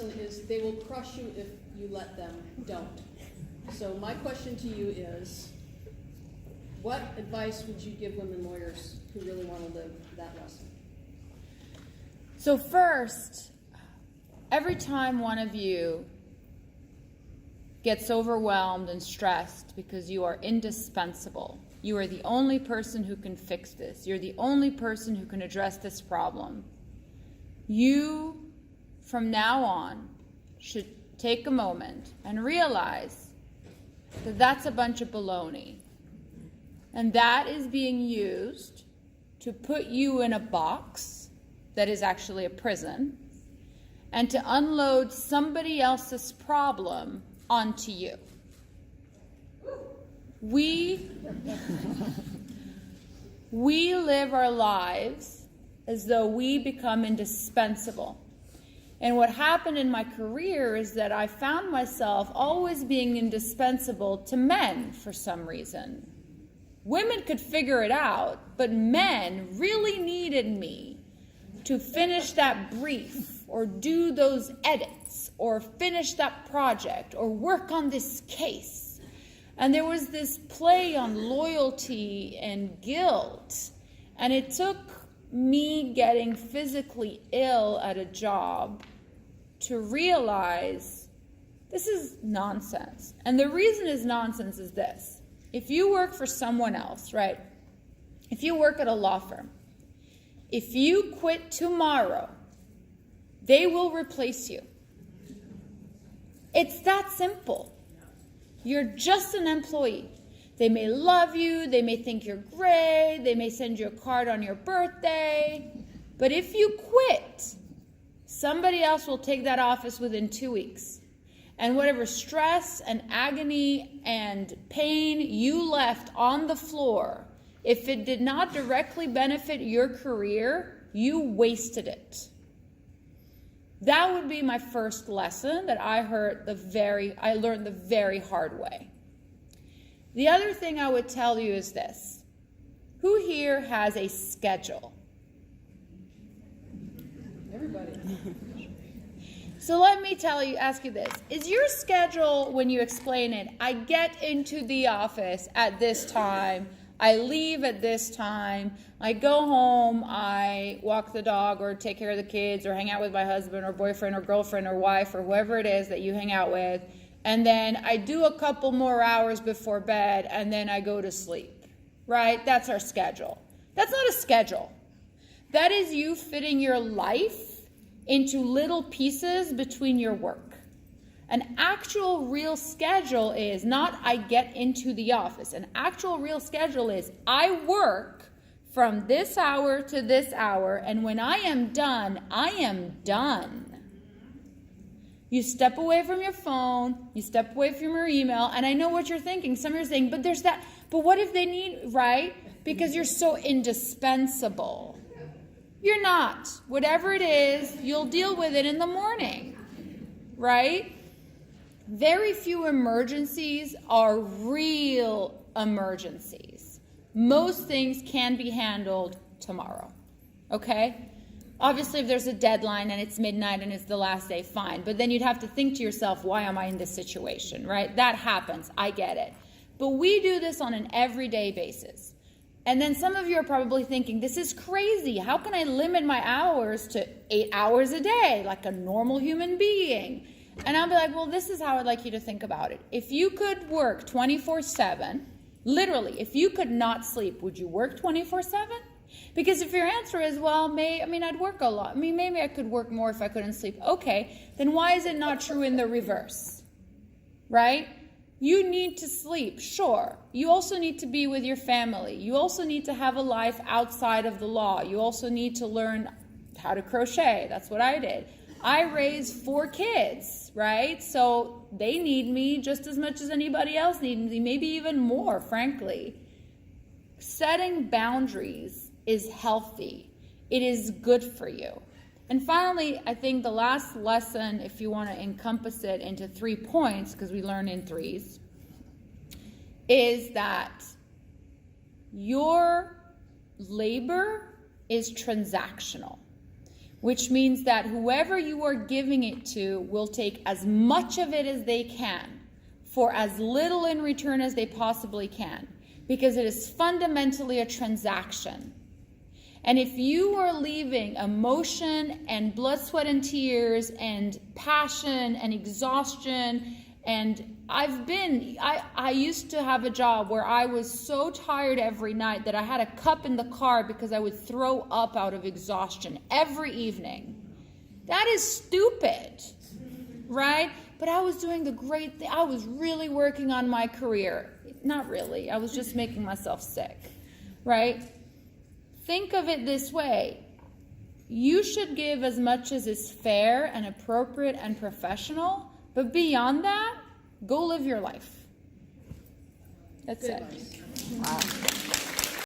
lesson is they will crush you if you let them don't. So my question to you is, what advice would you give women lawyers who really want to live that lesson? So first, every time one of you gets overwhelmed and stressed because you are indispensable, you are the only person who can fix this, you're the only person who can address this problem, you, from now on, should take a moment and realize that that's a bunch of baloney. And that is being used to put you in a box that is actually a prison and to unload somebody else's problem onto you. We live our lives as though we become indispensable. And what happened in my career is that I found myself always being indispensable to men for some reason. Women could figure it out, but men really needed me to finish that brief or do those edits or finish that project or work on this case. And there was this play on loyalty and guilt. And it took me getting physically ill at a job to realize this is nonsense. And the reason is nonsense is this. If you work for someone else, right? If you work at a law firm, if you quit tomorrow, they will replace you. It's that simple. You're just an employee. They may love you, they may think you're great, they may send you a card on your birthday, but if you quit, somebody else will take that office within 2 weeks. And whatever stress and agony and pain you left on the floor, if it did not directly benefit your career, you wasted it. That would be my first lesson that I learned the very hard way. The other thing I would tell you is this. Who here has a schedule? Everybody. So let me ask you this. Is your schedule, when you explain it, I get into the office at this time, I leave at this time, I go home, I walk the dog or take care of the kids or hang out with my husband or boyfriend or girlfriend or wife or whoever it is that you hang out with, and then I do a couple more hours before bed and then I go to sleep, right? That's our schedule. That's not a schedule. That is you fitting your life into little pieces between your work. An actual real schedule is not I get into the office. An actual real schedule is I work from this hour to this hour, and when I am done, I am done. You step away from your phone, you step away from your email, and I know what you're thinking. Some of you are saying, but what if they need, right? Because you're so indispensable. You're not. Whatever it is, you'll deal with it in the morning, right? Very few emergencies are real emergencies. Most things can be handled tomorrow, okay? Obviously, if there's a deadline and it's midnight and it's the last day, fine. But then you'd have to think to yourself, why am I in this situation, right? That happens. I get it. But we do this on an everyday basis. And then some of you are probably thinking, this is crazy. How can I limit my hours to 8 hours a day like a normal human being? And I'll be like, well, this is how I'd like you to think about it. If you could work 24/7, literally, if you could not sleep, would you work 24/7? Because if your answer is, well, I'd work a lot. Maybe I could work more if I couldn't sleep. Okay, then why is it not true in the reverse? Right? You need to sleep, sure. You also need to be with your family. You also need to have a life outside of the law. You also need to learn how to crochet. That's what I did. I raised 4 kids, right? So they need me just as much as anybody else needs me, maybe even more, frankly. Setting boundaries is healthy. It is good for you. And finally, I think the last lesson, if you want to encompass it into 3 points, because we learn in 3s, is that your labor is transactional. which means that whoever you are giving it to will take as much of it as they can for as little in return as they possibly can, because it is fundamentally a transaction. And if you are leaving emotion and blood, sweat, and tears and passion and exhaustion, and I used to have a job where I was so tired every night that I had a cup in the car because I would throw up out of exhaustion every evening. That is stupid, right? But I was doing the great thing. I was really working on my career. Not really. I was just making myself sick, right? Think of it this way. You should give as much as is fair and appropriate and professional, but beyond that, go live your life. That's Good it. advice. Wow.